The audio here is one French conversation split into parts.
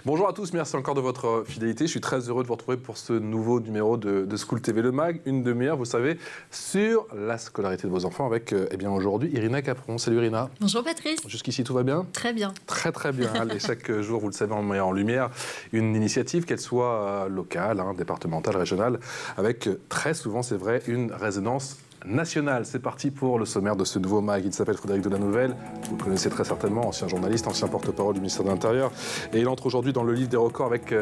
Bonjour à tous, merci encore de votre fidélité. Je suis très heureux de vous retrouver pour ce nouveau numéro de School TV Le Mag, une demi-heure, vous savez, sur la scolarité de vos enfants avec, aujourd'hui, Irina Capron. Salut Irina. Bonjour Patrice. Jusqu'ici, tout va bien? Très bien. Très très bien. Allez, chaque jour, vous le savez, on met en lumière une initiative, qu'elle soit locale, départementale, régionale, avec très souvent, c'est vrai, une résonance nationale. C'est parti pour le sommaire de ce nouveau mag. Il s'appelle Frédéric Delannouvelle. Vous le connaissez très certainement, ancien journaliste, ancien porte-parole du ministère de l'Intérieur. Et il entre aujourd'hui dans le livre des records avec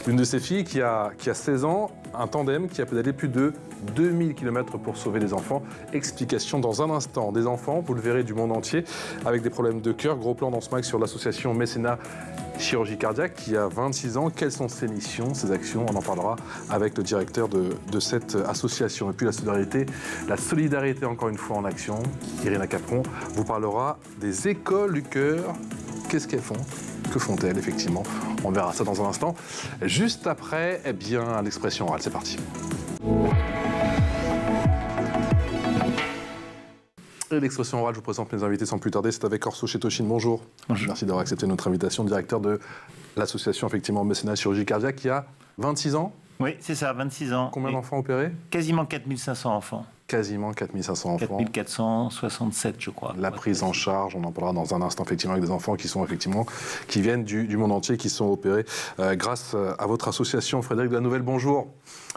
une de ses filles qui a 16 ans, un tandem qui a pédalé plus de 2000 km pour sauver les enfants. Explication dans un instant. Des enfants, vous le verrez, du monde entier, avec des problèmes de cœur. Gros plan dans ce mag sur l'association Mécénat Chirurgie Cardiaque qui a 26 ans. Quelles sont ses missions, ses actions? On en parlera avec le directeur de cette association. Et puis la solidarité encore une fois en action. Irina Capron vous parlera des écoles du cœur. Qu'est-ce qu'elles font? Que font-elles effectivement? On verra ça dans un instant. Juste après, eh bien, l'expression orale. C'est parti. Et l'expression orale, je vous présente mes invités sans plus tarder. C'est avec Orso Chetoshin. Bonjour. Bonjour. Merci d'avoir accepté notre invitation. Directeur de l'association effectivement Mécénat Chirurgie Cardiaque qui a 26 ans. Oui, c'est ça, 26 ans. Combien d'enfants opérés? Quasiment 4500 enfants. Quasiment 4500 enfants. 4467, je crois. La prise en charge, on en parlera dans un instant effectivement avec des enfants qui viennent du monde entier, qui sont opérés grâce à votre association. Frédéric Delannouvelle, bonjour.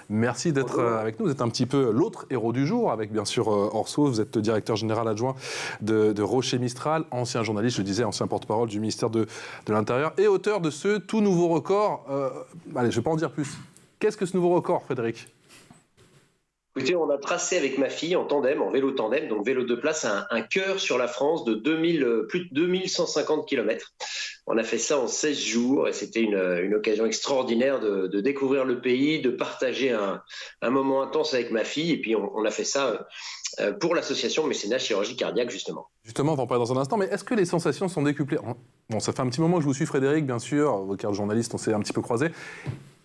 Merci d'être avec nous. Vous êtes un petit peu l'autre héros du jour avec bien sûr Orso. Vous êtes directeur général adjoint de Rocher Mistral, ancien journaliste, je le disais, ancien porte-parole du ministère de l'Intérieur et auteur de ce tout nouveau record. Allez, je ne vais pas en dire plus. Qu'est-ce que ce nouveau record, Frédéric? Écoutez, on a tracé avec ma fille en tandem, en vélo tandem, donc vélo de place, un cœur sur la France de plus de 2150 km. On a fait ça en 16 jours et c'était une occasion extraordinaire de découvrir le pays, de partager un moment intense avec ma fille. Et puis on a fait ça pour l'association Mécénat Chirurgie Cardiaque, justement. Justement, on va en parler dans un instant, mais est-ce que les sensations sont décuplées? Bon, ça fait un petit moment que je vous suis, Frédéric, bien sûr, vos cartes de journaliste, on s'est un petit peu croisés.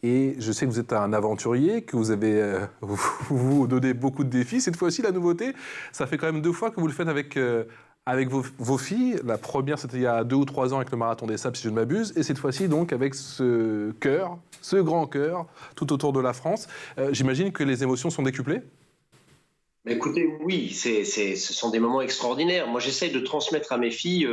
Et je sais que vous êtes un aventurier, que vous avez vous donné beaucoup de défis. Cette fois-ci, la nouveauté, ça fait quand même 2 fois que vous le faites avec vos filles. La première, c'était il y a 2 ou 3 ans avec le Marathon des Sables, si je ne m'abuse. Et cette fois-ci, donc, avec ce cœur, ce grand cœur, tout autour de la France. J'imagine que les émotions sont décuplées? Écoutez, oui, ce sont des moments extraordinaires. Moi, j'essaye de transmettre à mes filles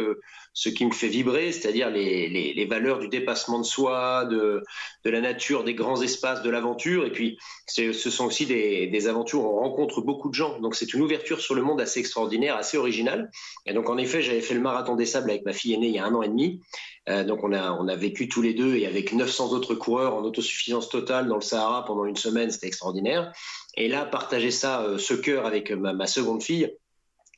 ce qui me fait vibrer, c'est-à-dire les valeurs du dépassement de soi, de la nature, des grands espaces, de l'aventure. Et puis, ce sont aussi des aventures où on rencontre beaucoup de gens. Donc, c'est une ouverture sur le monde assez extraordinaire, assez originale. Et donc, en effet, j'avais fait le Marathon des Sables avec ma fille aînée il y a 1 an et demi. Donc, on a vécu tous les deux et avec 900 autres coureurs en autosuffisance totale dans le Sahara pendant 1 semaine, c'était extraordinaire. Et là, partager ça, ce cœur avec ma seconde fille,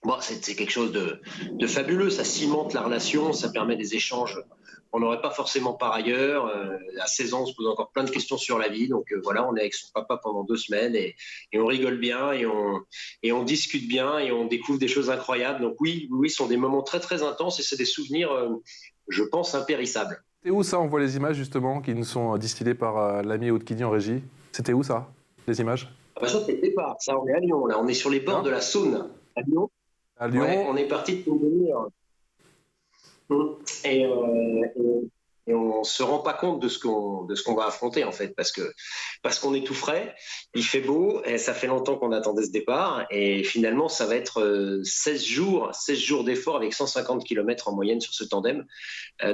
bon, c'est quelque chose de fabuleux. Ça cimente la relation, ça permet des échanges qu'on n'aurait pas forcément par ailleurs. À 16 ans, on se pose encore plein de questions sur la vie. Donc voilà, on est avec son papa pendant 2 semaines et on rigole bien et on discute bien et on découvre des choses incroyables. Donc oui, ce sont des moments très très intenses et c'est des souvenirs, je pense, impérissables. C'est où ça? On voit les images justement qui nous sont distillées par l'ami Aude-Kiddy en régie. C'était où ça, les images? Ça, c'est le départ. Ça, on est à Lyon. Là, on est sur les bords de la Saône. À Lyon. À Lyon. Ouais, on est parti de Montpellier. Et on ne se rend pas compte de ce qu'on va affronter, en fait, parce qu'on est tout frais, il fait beau, et ça fait longtemps qu'on attendait ce départ. Et finalement, ça va être 16 jours d'efforts avec 150 km en moyenne sur ce tandem.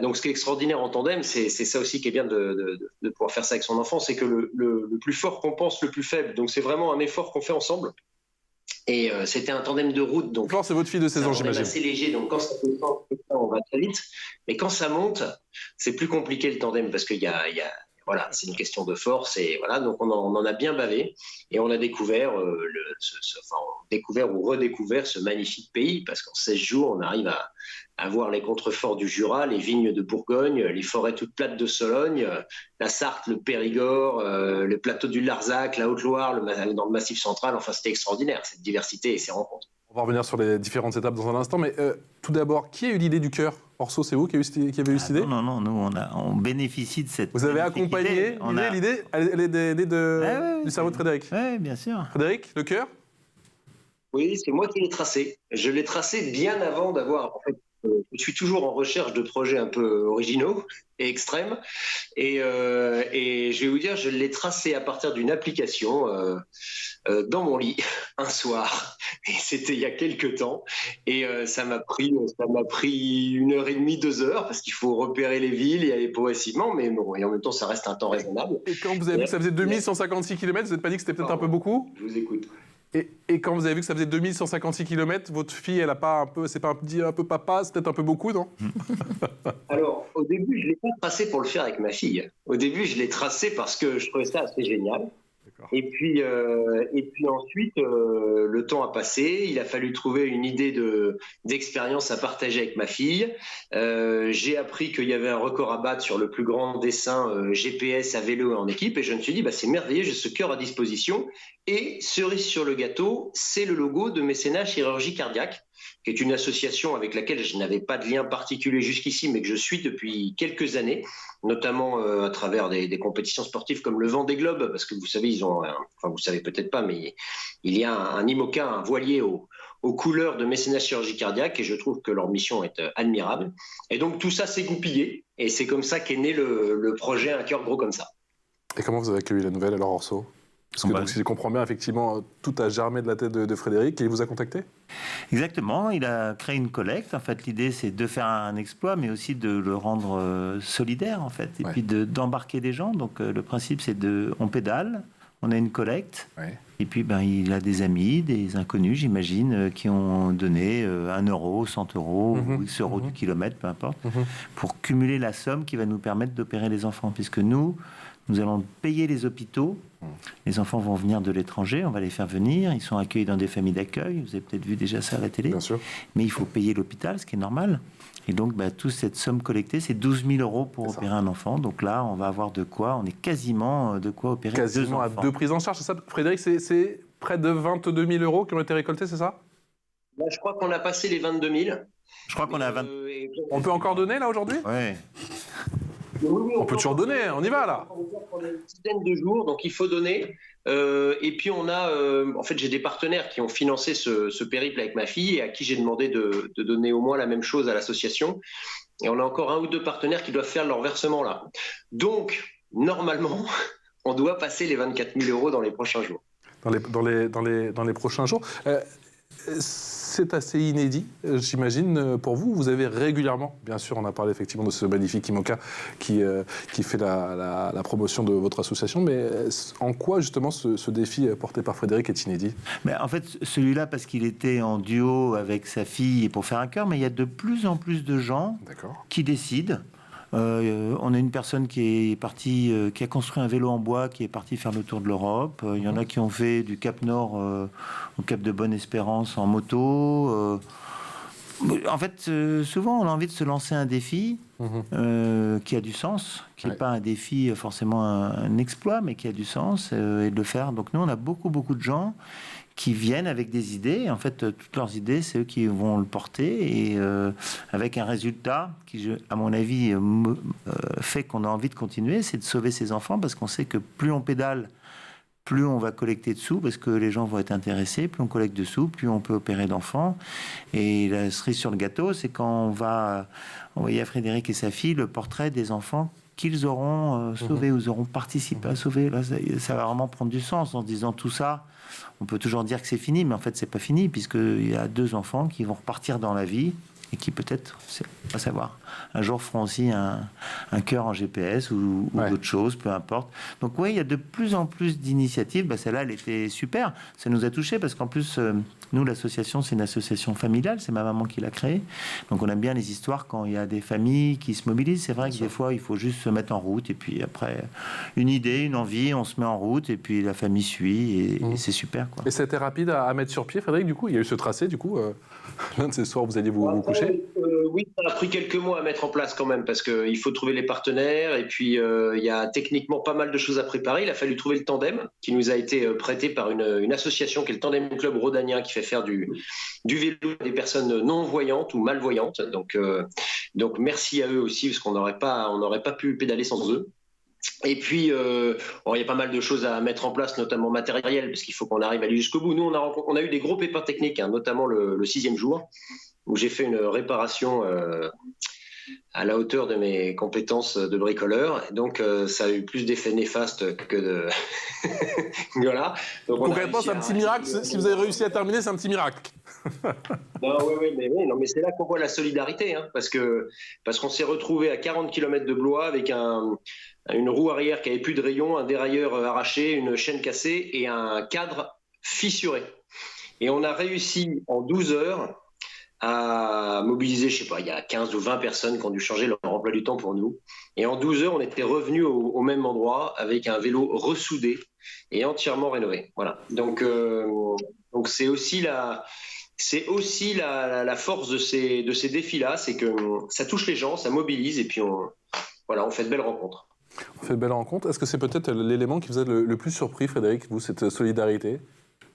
Donc, ce qui est extraordinaire en tandem, c'est ça aussi qui est bien de pouvoir faire ça avec son enfant, c'est que le plus fort compense le plus faible. Donc, c'est vraiment un effort qu'on fait ensemble. Et c'était un tandem de route. Donc, c'est votre fille de 16 ans, j'imagine. C'est assez léger, donc quand ça descend, on va très vite. Mais quand ça monte, c'est plus compliqué le tandem parce qu'il voilà, c'est une question de force. Et voilà, donc on en a bien bavé. Et on a découvert, ou redécouvert ce magnifique pays parce qu'en 16 jours, on arrive à voir les contreforts du Jura, les vignes de Bourgogne, les forêts toutes plates de Sologne, la Sarthe, le Périgord, le plateau du Larzac, la Haute-Loire, dans le Massif central. Enfin, c'était extraordinaire, cette diversité et ces rencontres. On va revenir sur les différentes étapes dans un instant, mais tout d'abord, qui a eu l'idée du cœur? Orso, c'est vous qui avez eu cette idée? Non, nous, on bénéficie de cette... Vous avez accompagné l'idée? Elle est née du cerveau de Frédéric? Oui, bien sûr. Frédéric, le cœur? Oui, c'est moi qui l'ai tracé. Je l'ai tracé bien avant d'avoir... En fait, je suis toujours en recherche de projets un peu originaux et extrêmes. Et je vais vous dire, je l'ai tracé à partir d'une application dans mon lit un soir. Et c'était il y a quelques temps. Et ça m'a pris 1h30, 2 heures, parce qu'il faut repérer les villes et aller progressivement. Mais bon, et en même temps, ça reste un temps raisonnable. Et quand vous avez vu que ça faisait 2156 km, vous n'êtes pas dit que c'était peut-être un peu beaucoup? Je vous écoute. Et quand vous avez vu que ça faisait 2156 km, votre fille, elle a pas un peu, c'est pas dit un peu papa, c'est peut-être un peu beaucoup, non? Alors, au début, je ne l'ai pas tracé pour le faire avec ma fille. Au début, je l'ai tracé parce que je trouvais ça assez génial. Et puis ensuite, le temps a passé. Il a fallu trouver une idée d'expérience à partager avec ma fille. J'ai appris qu'il y avait un record à battre sur le plus grand dessin GPS à vélo en équipe. Et je me suis dit, c'est merveilleux, j'ai ce cœur à disposition. Et cerise sur le gâteau, c'est le logo de Mécénat Chirurgie Cardiaque, qui est une association avec laquelle je n'avais pas de lien particulier jusqu'ici, mais que je suis depuis quelques années, notamment à travers des compétitions sportives comme le Vendée Globe, parce que vous savez, vous savez peut-être pas, mais il y a un IMOCA, un voilier aux couleurs de Mécénat Chirurgie Cardiaque, et je trouve que leur mission est admirable. Et donc tout ça s'est goupillé, et c'est comme ça qu'est né le projet Un cœur gros comme ça. Et comment vous avez accueilli la nouvelle alors, Orso? Parce que donc, si je comprends bien, effectivement, tout a germé de la tête de Frédéric et il vous a contacté? Exactement, il a créé une collecte. En fait, l'idée, c'est de faire un exploit, mais aussi de le rendre solidaire, en fait, et puis d'embarquer des gens. Donc, le principe, c'est on pédale, on a une collecte, et puis il a des amis, des inconnus, j'imagine, qui ont donné 1 euro, 100 euros, ou X euros du kilomètre, peu importe, pour cumuler la somme qui va nous permettre d'opérer les enfants, puisque nous allons payer les hôpitaux. Les enfants vont venir de l'étranger, on va les faire venir. Ils sont accueillis dans des familles d'accueil. Vous avez peut-être vu déjà ça à la télé. Bien sûr. Mais il faut payer l'hôpital, ce qui est normal. Et donc, toute cette somme collectée, c'est 12 000 euros pour opérer un enfant. Donc là, on va avoir de quoi. On est quasiment de quoi opérer deux enfants. Quasiment à 2 prises en charge, c'est ça, Frédéric? C'est près de 22 000 euros qui ont été récoltés, c'est ça? Là, je crois qu'on a passé les 22 000. Je crois qu'on a 20... On peut encore donner, là, aujourd'hui? Ouais. Oui, on peut toujours donner, on y va là. On a une dizaine de jours, donc il faut donner. Et puis on a, en fait, j'ai des partenaires qui ont financé ce périple avec ma fille et à qui j'ai demandé de donner au moins la même chose à l'association. Et on a encore 1 ou 2 partenaires qui doivent faire leur versement là. Donc, normalement, on doit passer les 24 000 euros dans les prochains jours. Dans les prochains jours. C'est assez inédit, j'imagine, pour vous. Vous avez régulièrement, bien sûr, on a parlé effectivement de ce magnifique IMOCA qui fait la promotion de votre association, mais en quoi justement ce défi porté par Frédéric est inédit? En fait, celui-là, parce qu'il était en duo avec sa fille pour faire un cœur, mais il y a de plus en plus de gens qui décident. On a une personne qui est partie, qui a construit un vélo en bois, qui est parti faire le tour de l'Europe. Il y en a qui ont fait du Cap Nord au Cap de Bonne-Espérance en moto. En fait, souvent, on a envie de se lancer un défi qui a du sens, qui n'est pas un défi forcément un exploit, mais qui a du sens, et de le faire. Donc nous, on a beaucoup de gens qui viennent avec des idées. En fait, toutes leurs idées, c'est eux qui vont le porter, et avec un résultat qui, à mon avis, fait qu'on a envie de continuer, c'est de sauver ces enfants, parce qu'on sait que plus on pédale, plus on va collecter de sous, parce que les gens vont être intéressés, plus on collecte de sous, plus on peut opérer d'enfants. Et la cerise sur le gâteau, c'est quand on va envoyer à Frédéric et sa fille le portrait des enfants qu'ils auront sauvés, ou ils auront participé à sauver. Là, ça va vraiment prendre du sens en se disant tout ça. On peut toujours dire que c'est fini, mais en fait, c'est pas fini, puisqu'il y a 2 enfants qui vont repartir dans la vie et qui peut-être, pas savoir, un jour feront aussi un cœur en GPS ou d'autres choses, peu importe. Donc oui, il y a de plus en plus d'initiatives. Celle-là, elle était super. Ça nous a touchés parce qu'en plus, nous, l'association, c'est une association familiale. C'est ma maman qui l'a créée. Donc on aime bien les histoires quand il y a des familles qui se mobilisent. C'est vrai que des fois, il faut juste se mettre en route, et puis après, une idée, une envie, on se met en route, et puis la famille suit, et c'est super, quoi. Et c'était rapide à mettre sur pied, Frédéric, du coup? Il y a eu ce tracé, du coup, l'un de ces soirs, vous alliez vous coucher? Oui, ça a pris quelques mois à mettre en place quand même, parce qu'il faut trouver les partenaires, et puis il y a techniquement pas mal de choses à préparer. Il a fallu trouver le tandem qui nous a été prêté par une association qui est le Tandem Club Rhodanien, qui fait faire du vélo à des personnes non-voyantes ou malvoyantes. Donc merci à eux aussi, parce qu'on n'aurait pas pu pédaler sans eux. Et puis, il y a pas mal de choses à mettre en place, notamment matériel, parce qu'il faut qu'on arrive à aller jusqu'au bout. Nous, on a eu des gros pépins techniques, notamment le 6e jour. où j'ai fait une réparation à la hauteur de mes compétences de bricoleur. Donc, ça a eu plus d'effets néfastes que de... voilà. Donc, concrètement, c'est un petit miracle. Si vous avez réussi à terminer, c'est un petit miracle. Non, mais c'est là qu'on voit la solidarité, hein, parce qu'on s'est retrouvé à 40 km de Blois avec une roue arrière qui avait plus de rayon, un dérailleur arraché, une chaîne cassée et un cadre fissuré. Et on a réussi en 12 heures à mobiliser, je sais pas, il y a 15 ou 20 personnes qui ont dû changer leur emploi du temps pour nous. Et en 12 heures, on était revenus au même endroit avec un vélo ressoudé et entièrement rénové. Voilà. Donc c'est aussi la force de ces défis-là, c'est que ça touche les gens, ça mobilise et puis on fait de belles rencontres. On fait de belles rencontres. Est-ce que c'est peut-être l'élément qui vous a le plus surpris, Frédéric, vous, cette solidarité?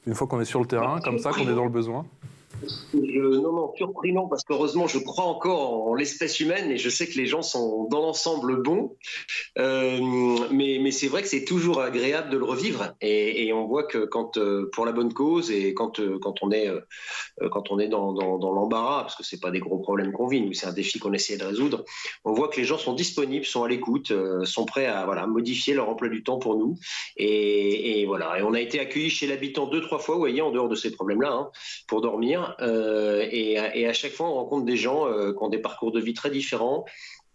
Une fois qu'on est sur le terrain, comme ça, qu'on est dans le besoin? Non, surpris non, parce qu'heureusement, je crois encore en l'espèce humaine et je sais que les gens sont dans l'ensemble bons. Mais c'est vrai que c'est toujours agréable de le revivre et on voit que quand pour la bonne cause et quand on est dans l'embarras, parce que c'est pas des gros problèmes qu'on vit, mais c'est un défi qu'on essaie de résoudre, on voit que les gens sont disponibles, sont à l'écoute, sont prêts à modifier leur emploi du temps pour nous. Et voilà. Et on a été accueillis chez l'habitant 2-3 fois, vous voyez, en dehors de ces problèmes-là, hein, pour dormir. Et à chaque fois, on rencontre des gens qui ont des parcours de vie très différents.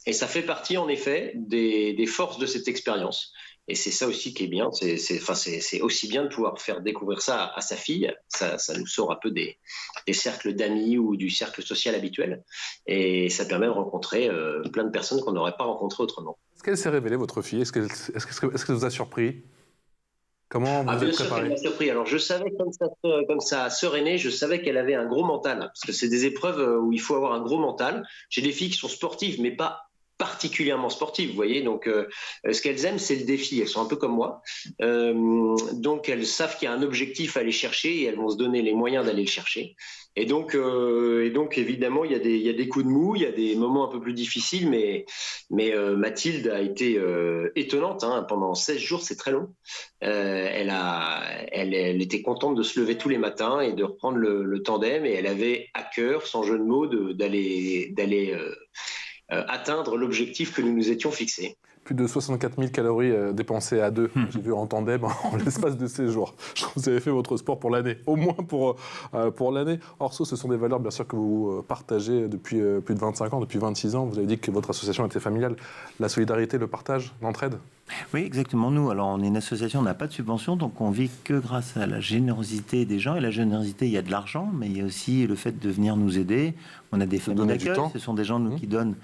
Et ça fait partie, en effet, des forces de cette expérience. Et c'est ça aussi qui est bien. C'est aussi bien de pouvoir faire découvrir ça à sa fille. Ça nous sort un peu des cercles d'amis ou du cercle social habituel. Et ça permet de rencontrer plein de personnes qu'on n'aurait pas rencontrées autrement. Est-ce qu'elle s'est révélée, votre fille? Est-ce que vous a surpris? Comment vous êtes préparé? Bien sûr qu'elle m'a surpris. Alors, je savais, comme sa sœur aînée, je savais qu'elle avait un gros mental. Parce que c'est des épreuves où il faut avoir un gros mental. J'ai des filles qui sont sportives, mais pas particulièrement sportives, vous voyez. Donc, ce qu'elles aiment, c'est le défi. Elles sont un peu comme moi. Donc, elles savent qu'il y a un objectif à aller chercher et elles vont se donner les moyens d'aller le chercher. Et donc évidemment, il y a des coups de mou, il y a des moments un peu plus difficiles, mais Mathilde a été étonnante, hein, pendant 16 jours, c'est très long. Elle était contente de se lever tous les matins et de reprendre le tandem, et elle avait à cœur, sans jeu de mots, d'aller atteindre l'objectif que nous nous étions fixés. Plus de 64 000 calories dépensées à deux, j'ai vu en tandem, en l'espace de 16 jours. Je crois que vous avez fait votre sport pour l'année, au moins pour l'année. Orso, ce sont des valeurs, bien sûr, que vous partagez depuis plus de 25 ans, depuis 26 ans. Vous avez dit que votre association était familiale. La solidarité, le partage, l'entraide? Oui, exactement. Nous, alors, on est une association, on n'a pas de subvention, donc on vit que grâce à la générosité des gens. Et la générosité, il y a de l'argent, mais il y a aussi le fait de venir nous aider. On a des familles d'accueil, ce sont des gens qui donnent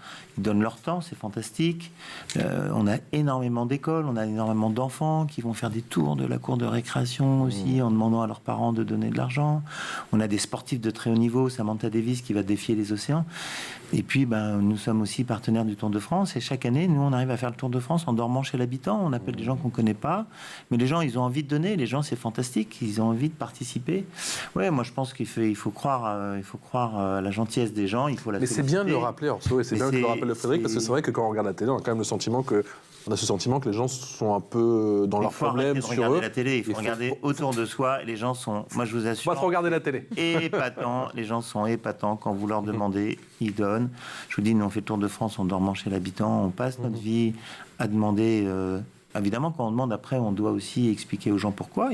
leur temps, c'est fantastique. On a énormément d'écoles, on a énormément d'enfants qui vont faire des tours de la cour de récréation aussi, en demandant à leurs parents de donner de l'argent. On a des sportifs de très haut niveau, Samantha Davis qui va défier les océans. Et puis, nous sommes aussi partenaires du Tour de France. Et chaque année, nous, on arrive à faire le Tour de France en dormant chez l'habitant. On appelle des gens qu'on ne connaît pas. Mais les gens, ils ont envie de donner. Les gens, c'est fantastique. Ils ont envie de participer. Ouais, moi, je pense qu'il faut croire à la gentillesse des gens. Il faut la solliciter. C'est bien de le rappeler, Orso, et c'est bien que le rappelle Frédéric, parce que c'est vrai que quand on regarde la télé, on a quand même le sentiment que les gens sont un peu dans leurs problèmes sur eux. Il faut regarder la télé, il faut regarder autour de soi. Les gens sont, moi je vous assure, pas trop regarder la télé. Épatants. Les gens sont épatants. Quand vous leur demandez, ils donnent. Je vous dis, nous on fait le Tour de France en dormant chez l'habitant. On passe notre vie à demander. Évidemment, quand on demande après, on doit aussi expliquer aux gens pourquoi.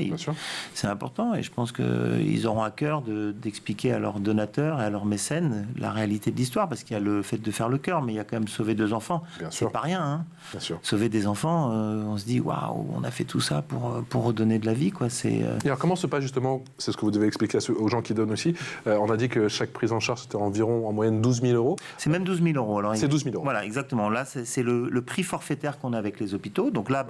C'est important, et je pense qu'ils auront à cœur d'expliquer à leurs donateurs et à leurs mécènes la réalité de l'histoire, parce qu'il y a le fait de faire le cœur, mais il y a quand même sauver 2 enfants. C'est pas rien, hein. Bien sûr. Sauver des enfants, on se dit waouh, on a fait tout ça pour redonner de la vie, quoi. Et alors, comment se passe justement, c'est ce que vous devez expliquer aux gens qui donnent aussi. On a dit que chaque prise en charge c'était environ en moyenne 12 000 euros. C'est même 12 000 euros. Alors, c'est 12 000 euros. Voilà, exactement. Là, c'est le prix forfaitaire qu'on a avec les hôpitaux. Donc là,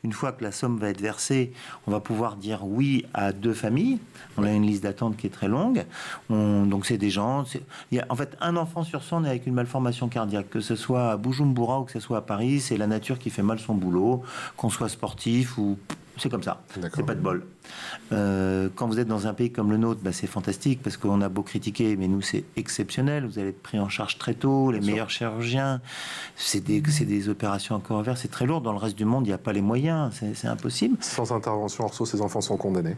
une fois que la somme va être versée, on va pouvoir dire oui à 2 familles. On a une liste d'attente qui est très longue. Donc c'est des gens... Il y a, en fait, un enfant sur 100 est avec une malformation cardiaque, que ce soit à Bujumbura ou que ce soit à Paris. C'est la nature qui fait mal son boulot, qu'on soit sportif ou... C'est comme ça, c'est pas de bol. Quand vous êtes dans un pays comme le nôtre, c'est fantastique, parce qu'on a beau critiquer, mais nous c'est exceptionnel. Vous allez être pris en charge très tôt, les meilleurs chirurgiens, c'est des opérations à corps ouvert, c'est très lourd. Dans le reste du monde, il n'y a pas les moyens, c'est impossible. Sans intervention, Orso, ces enfants sont condamnés.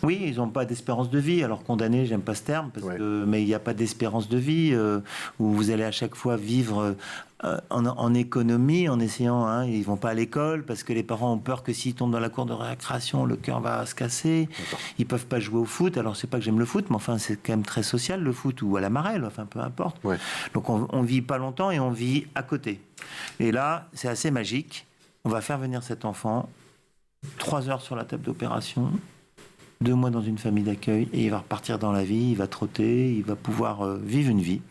Oui, ils n'ont pas d'espérance de vie. Alors condamné, j'aime pas ce terme, mais il n'y a pas d'espérance de vie où vous allez à chaque fois vivre en économie, en essayant. Ils vont pas à l'école parce que les parents ont peur que s'ils tombent dans la cour de récréation, le cœur va se casser. Ils peuvent pas jouer au foot. Alors c'est pas que j'aime le foot, mais enfin c'est quand même très social le foot, ou à la marelle, enfin peu importe. Ouais. Donc on vit pas longtemps et on vit à côté. Et là, c'est assez magique. On va faire venir cet enfant 3 heures sur la table d'opération. 2 mois dans une famille d'accueil et il va repartir dans la vie, il va trotter, il va pouvoir vivre une vie.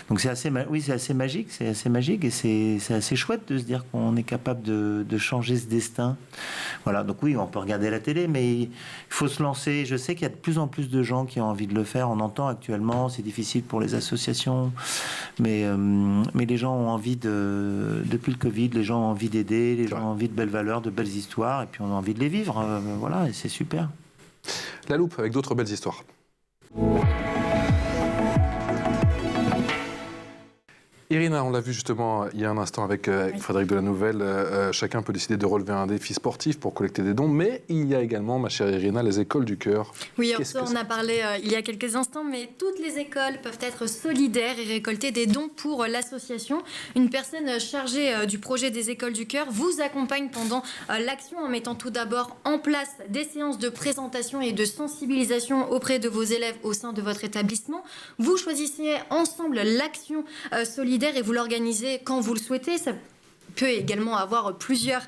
Donc c'est assez magique, et c'est assez chouette de se dire qu'on est capable de changer ce destin. Voilà, donc oui, on peut regarder la télé, mais il faut se lancer. Je sais qu'il y a de plus en plus de gens qui ont envie de le faire. On entend actuellement, c'est difficile pour les associations, mais les gens ont envie depuis le Covid, les gens ont envie d'aider, les gens ont envie de belles valeurs, de belles histoires, et puis on a envie de les vivre. Voilà, et c'est super. La loupe avec d'autres belles histoires. Irina, on l'a vu justement il y a un instant avec Frédéric Delanouvelle, chacun peut décider de relever un défi sportif pour collecter des dons, mais il y a également, ma chère Irina, les écoles du cœur. Oui, alors ça, on a parlé il y a quelques instants, mais toutes les écoles peuvent être solidaires et récolter des dons pour l'association. Une personne chargée du projet des écoles du cœur vous accompagne pendant l'action en mettant tout d'abord en place des séances de présentation et de sensibilisation auprès de vos élèves au sein de votre établissement. Vous choisissez ensemble l'action solidaire et vous l'organisez quand vous le souhaitez. Ça peut également avoir plusieurs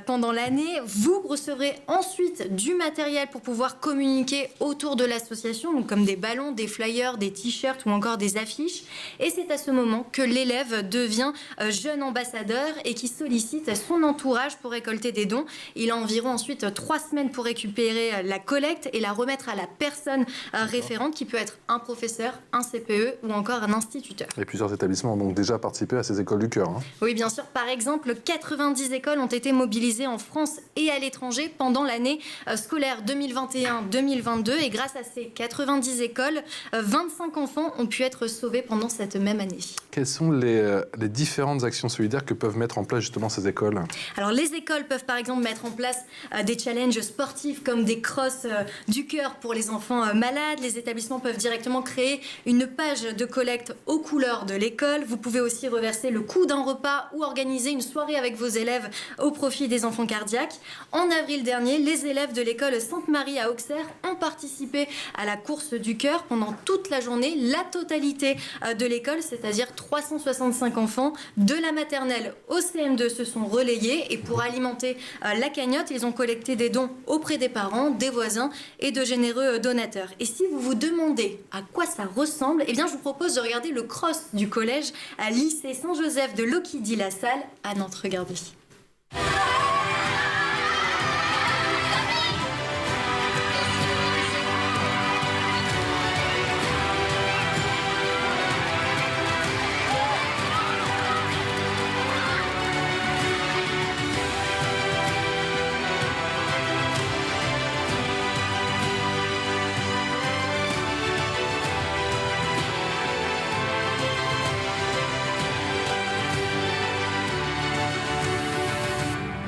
pendant l'année. Vous recevrez ensuite du matériel pour pouvoir communiquer autour de l'association, donc comme des ballons, des flyers, des t-shirts ou encore des affiches. Et c'est à ce moment que l'élève devient jeune ambassadeur et qui sollicite son entourage pour récolter des dons. Il a environ ensuite 3 semaines pour récupérer la collecte et la remettre à la personne référente, qui peut être un professeur, un CPE ou encore un instituteur. Et plusieurs établissements ont donc déjà participé à ces écoles du cœur. Oui, bien sûr. Par exemple, 90 écoles ont été mobilisées en France et à l'étranger pendant l'année scolaire 2021-2022. Et grâce à ces 90 écoles, 25 enfants ont pu être sauvés pendant cette même année. Quelles sont les différentes actions solidaires que peuvent mettre en place justement ces écoles ? Alors, les écoles peuvent par exemple mettre en place des challenges sportifs comme des crosses du cœur pour les enfants malades. Les établissements peuvent directement créer une page de collecte aux couleurs de l'école. Vous pouvez aussi reverser le coût d'un repas ou organiser une soirée avec vos élèves au profit des enfants cardiaques. En avril dernier, les élèves de l'école Sainte-Marie à Auxerre ont participé à la course du cœur pendant toute la journée. La totalité de l'école, c'est-à-dire 365 enfants de la maternelle au CM2 se sont relayés et pour alimenter la cagnotte, ils ont collecté des dons auprès des parents, des voisins et de généreux donateurs. Et si vous vous demandez à quoi ça ressemble, eh bien je vous propose de regarder le cross du collège à lycée Saint-Joseph de Loquidy-la-Salle à Nantes. Regardez.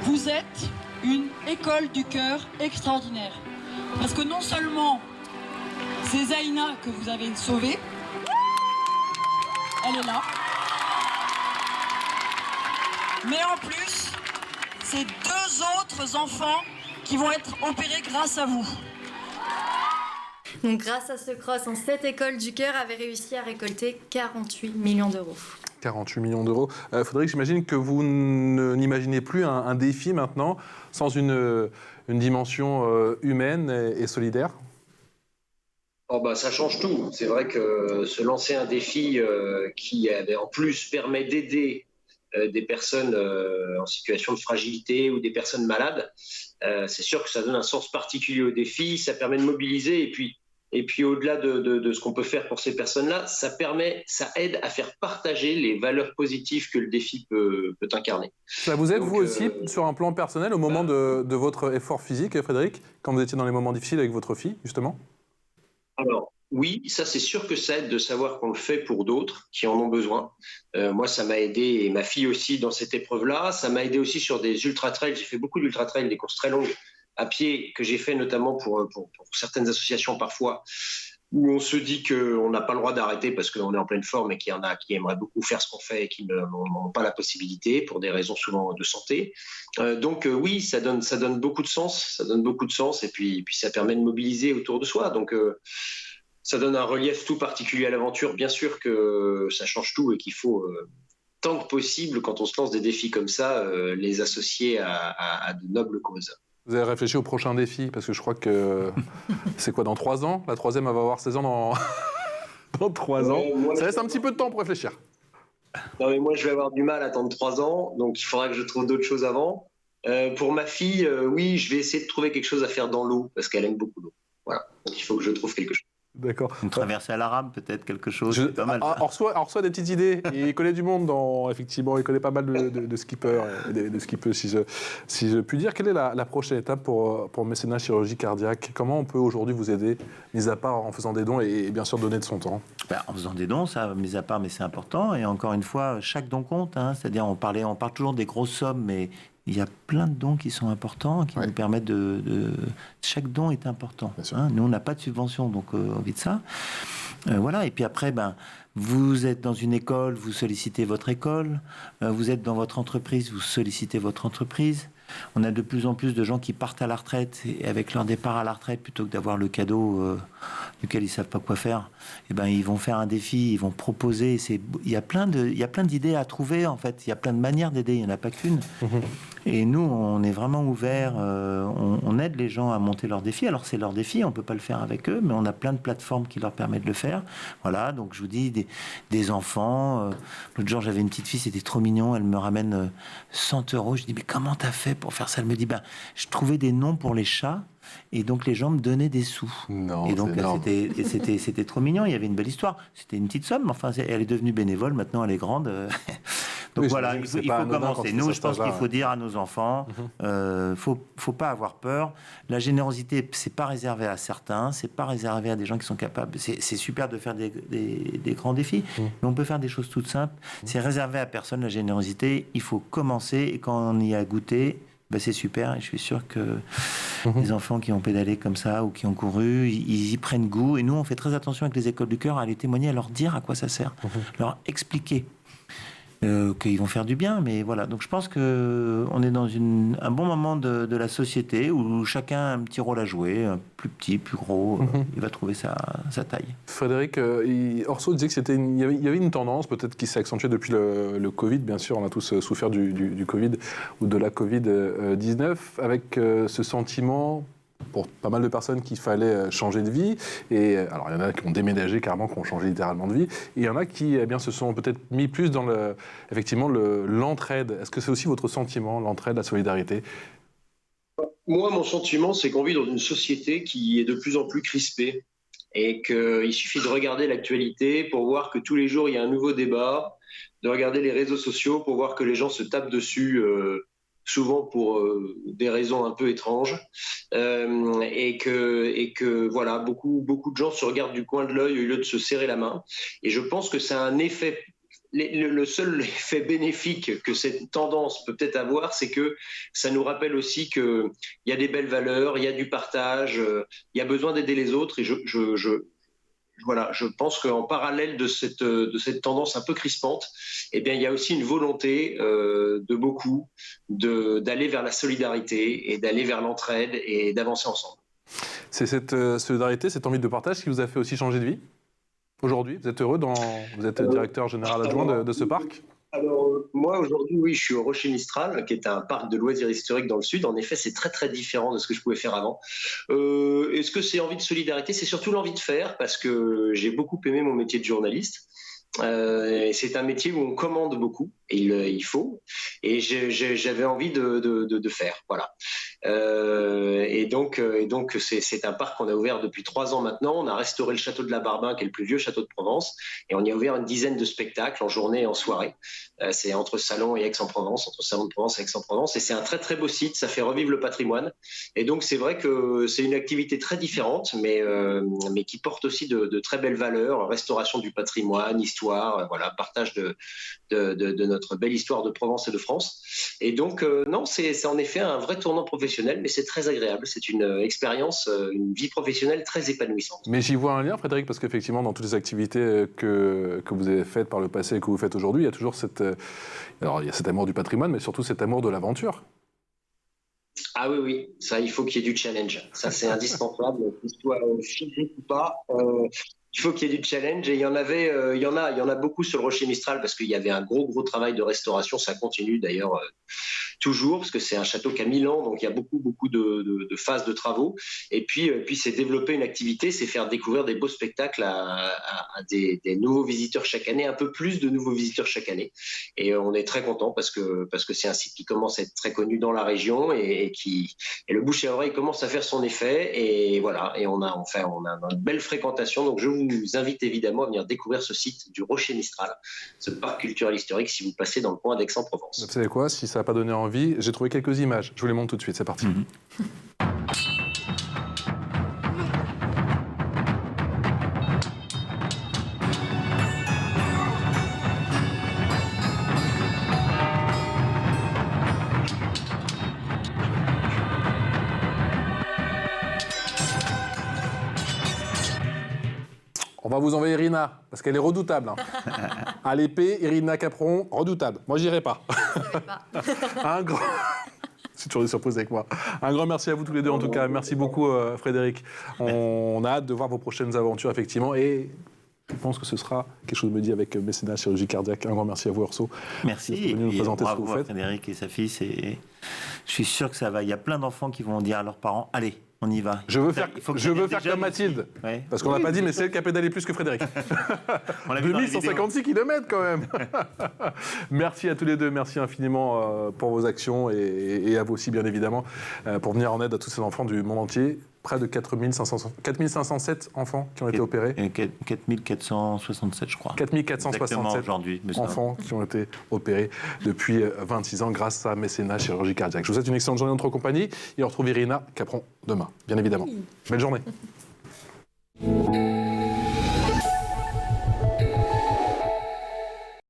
Vous êtes une école du cœur extraordinaire. Parce que non seulement c'est Zaina que vous avez sauvée, elle est là, mais en plus, c'est 2 autres enfants qui vont être opérés grâce à vous. Donc grâce à ce cross, cette école du cœur avait réussi à récolter 48 millions d'euros. 48 millions d'euros. Frédéric, j'imagine que vous n'imaginez plus un défi maintenant sans une dimension humaine et solidaire. Oh bah, ça change tout. C'est vrai que se lancer un défi qui en plus permet d'aider des personnes en situation de fragilité ou des personnes malades, c'est sûr que ça donne un sens particulier au défi, ça permet de mobiliser et puis au-delà de ce qu'on peut faire pour ces personnes-là, ça aide à faire partager les valeurs positives que le défi peut incarner. Ça vous aide, donc, vous aussi, sur un plan personnel, au moment de votre effort physique, Frédéric, quand vous étiez dans les moments difficiles avec votre fille, justement ? Alors, oui, ça c'est sûr que ça aide de savoir qu'on le fait pour d'autres qui en ont besoin. Moi, ça m'a aidé, et ma fille aussi, dans cette épreuve-là. Ça m'a aidé aussi sur des ultra-trails. J'ai fait beaucoup d'ultra-trails, des courses très longues, à pied que j'ai fait notamment pour certaines associations parfois, où on se dit qu'on n'a pas le droit d'arrêter parce qu'on est en pleine forme et qu'il y en a qui aimeraient beaucoup faire ce qu'on fait et qui n'ont pas la possibilité pour des raisons souvent de santé. Donc oui, ça donne beaucoup de sens, et puis ça permet de mobiliser autour de soi. Donc ça donne un relief tout particulier à l'aventure. Bien sûr que ça change tout et qu'il faut tant que possible, quand on se lance des défis comme ça, les associer à de nobles causes. Vous avez réfléchi au prochain défi, parce que je crois que c'est quoi, dans 3 ans? La troisième, elle va avoir 16 ans dans 3 ans. Ça laisse un petit peu de temps pour réfléchir. Non, mais moi, je vais avoir du mal à attendre 3 ans, donc il faudra que je trouve d'autres choses avant. Pour ma fille, oui, je vais essayer de trouver quelque chose à faire dans l'eau, parce qu'elle aime beaucoup l'eau. Voilà, donc il faut que je trouve quelque chose. D'accord. Une traversée à la rame, peut-être, quelque chose. C'est pas mal. On reçoit des petites idées. Il connaît du monde, effectivement, il connaît pas mal de skippers, de skippers, si je puis dire. Quelle est la prochaine étape pour Mécénat Chirurgie Cardiaque? Comment on peut aujourd'hui vous aider, mis à part en faisant des dons et bien sûr donner de son temps? En faisant des dons, ça, mis à part, mais c'est important. Et encore une fois, chaque don compte. C'est-à-dire, on parle toujours des grosses sommes, mais il y a plein de dons qui sont importants, qui nous permettent chaque don est important. Nous, on n'a pas de subvention, donc on vit de ça. Voilà. Et puis après, vous êtes dans une école, vous sollicitez votre école. Vous êtes dans votre entreprise, vous sollicitez votre entreprise. On a de plus en plus de gens qui partent à la retraite et avec leur départ à la retraite, plutôt que d'avoir le cadeau duquel ils savent pas quoi faire, ils vont faire un défi, ils vont proposer. Il y a plein d'idées à trouver, en fait. Il y a plein de manières d'aider, il n'y en a pas qu'une. Et nous, on est vraiment ouverts, on aide les gens à monter leurs défis. Alors c'est leur défi, on peut pas le faire avec eux, mais on a plein de plateformes qui leur permettent de le faire. Voilà, donc je vous dis, des enfants. L'autre jour, j'avais une petite fille, c'était trop mignon, elle me ramène 100 €. Je dis, mais comment t'as fait pour faire ça? Elle me dit, je trouvais des noms pour les chats. Et donc les gens me donnaient des sous. Non, et donc c'était trop mignon. Il y avait une belle histoire. C'était une petite somme. Enfin, elle est devenue bénévole. Maintenant, elle est grande. Donc voilà, il faut commencer. Nous, je pense qu'il faut dire à nos enfants, faut pas avoir peur. La générosité, c'est pas réservé à certains. C'est pas réservé à des gens qui sont capables. C'est super de faire des grands défis, mais on peut faire des choses toutes simples. C'est réservé à personne, la générosité. Il faut commencer, et quand on y a goûté, c'est super, et je suis sûr que les enfants qui ont pédalé comme ça ou qui ont couru, ils y prennent goût. Et nous, on fait très attention avec les écoles du cœur à aller témoigner, à leur dire à quoi ça sert, leur expliquer qu'ils vont faire du bien. Mais voilà, donc je pense qu'on est dans un bon moment de la société où chacun a un petit rôle à jouer, plus petit, plus gros, il va trouver sa taille. Frédéric, Orso disait qu'il y avait une tendance peut-être qui s'est accentuée depuis le Covid. Bien sûr, on a tous souffert du Covid ou de la Covid-19, avec ce sentiment pour pas mal de personnes qu'il fallait changer de vie. Et alors, il y en a qui ont déménagé carrément, qui ont changé littéralement de vie. Et il y en a qui se sont peut-être mis plus dans l'entraide. Est-ce que c'est aussi votre sentiment, l'entraide, la solidarité? Moi, mon sentiment, c'est qu'on vit dans une société qui est de plus en plus crispée et qu'il suffit de regarder l'actualité pour voir que tous les jours, il y a un nouveau débat, de regarder les réseaux sociaux pour voir que les gens se tapent dessus souvent pour des raisons un peu étranges, et que voilà, beaucoup de gens se regardent du coin de l'œil au lieu de se serrer la main. Et je pense que ça a un effet. Le seul effet bénéfique que cette tendance peut peut-être avoir, c'est que ça nous rappelle aussi qu'il y a des belles valeurs, il y a du partage, il y a besoin d'aider les autres. Et je pense qu'en parallèle de cette tendance un peu crispante, il y a aussi une volonté de beaucoup d'aller vers la solidarité et d'aller vers l'entraide et d'avancer ensemble. C'est cette solidarité, cette envie de partage qui vous a fait aussi changer de vie aujourd'hui? Vous êtes heureux vous êtes directeur général adjoint de ce parc? Alors, moi, aujourd'hui, oui, je suis au Rocher Mistral, qui est un parc de loisirs historiques dans le sud. En effet, c'est très, très différent de ce que je pouvais faire avant. Est-ce que c'est envie de solidarité? C'est surtout l'envie de faire, parce que j'ai beaucoup aimé mon métier de journaliste. C'est un métier où on commande beaucoup, et il faut. Et j'avais envie de faire, voilà. Et donc c'est un parc qu'on a ouvert depuis 3 ans maintenant. On a restauré le château de la Barbin, qui est le plus vieux château de Provence, et on y a ouvert une dizaine de spectacles en journée et en soirée. C'est entre Salon et Aix-en-Provence, entre Salon de Provence et Aix-en-Provence, et c'est un très très beau site. Ça fait revivre le patrimoine, et donc c'est vrai que c'est une activité très différente, mais qui porte aussi de très belles valeurs: restauration du patrimoine, histoire, voilà, partage de notre belle histoire de Provence et de France. Et donc non, c'est en effet un vrai tournant professionnel professionnel, mais c'est très agréable. C'est une expérience, une vie professionnelle très épanouissante. Mais j'y vois un lien, Frédéric, parce qu'effectivement, dans toutes les activités que vous avez faites par le passé et que vous faites aujourd'hui, il y a toujours alors, il y a cet amour du patrimoine, mais surtout cet amour de l'aventure. Ah oui, oui, ça, il faut qu'il y ait du challenge. Ça, c'est indispensable, qu'il soit physique ou pas. Il faut qu'il y ait du challenge et il y en a beaucoup sur le Rocher Mistral parce qu'il y avait un gros travail de restauration. Ça continue d'ailleurs toujours parce que c'est un château qui a 1000 ans, donc il y a beaucoup de phases de travaux. Et puis c'est développer une activité, c'est faire découvrir des beaux spectacles à des nouveaux visiteurs chaque année, un peu plus de nouveaux visiteurs chaque année. Et on est très content parce que c'est un site qui commence à être très connu dans la région et le bouche à oreille commence à faire son effet. Et voilà, et on a une belle fréquentation. Donc je vous invite évidemment à venir découvrir ce site du Rocher Mistral, ce parc culturel historique si vous passez dans le coin d'Aix-en-Provence. Vous savez quoi, si ça n'a pas donné envie, j'ai trouvé quelques images. Je vous les montre tout de suite, c'est parti. On va vous envoyer Irina, parce qu'elle est redoutable. Hein. À l'épée, Irina Capron, redoutable. Moi, j'irai pas. Un grand... C'est toujours des surprises avec moi. Un grand merci à vous tous les deux, en tout cas. Merci beaucoup, Frédéric. On a hâte de voir vos prochaines aventures, effectivement. Et je pense que ce sera quelque chose de me dit avec mécénat chirurgie cardiaque. Un grand merci à vous, Orso. Merci. Et nous présenter ce que vous faites. Frédéric et sa fille. Je suis sûr que ça va. Il y a plein d'enfants qui vont dire à leurs parents, allez, on y va. Je veux faire comme Mathilde. Ouais. Parce qu'on n'a pas dit, mais c'est elle qui a pédalé plus que Frédéric. 2156 km quand même. Merci à tous les deux. Merci infiniment pour vos actions et à vous aussi, bien évidemment, pour venir en aide à tous ces enfants du monde entier. Près de 4507 enfants qui ont été opérés. 4467, je crois. 4467 enfants qui ont été opérés depuis 26 ans grâce à mécénat chirurgie cardiaque. Je vous souhaite une excellente journée en notre compagnie et on retrouve Irina Capron demain, bien évidemment. Belle journée.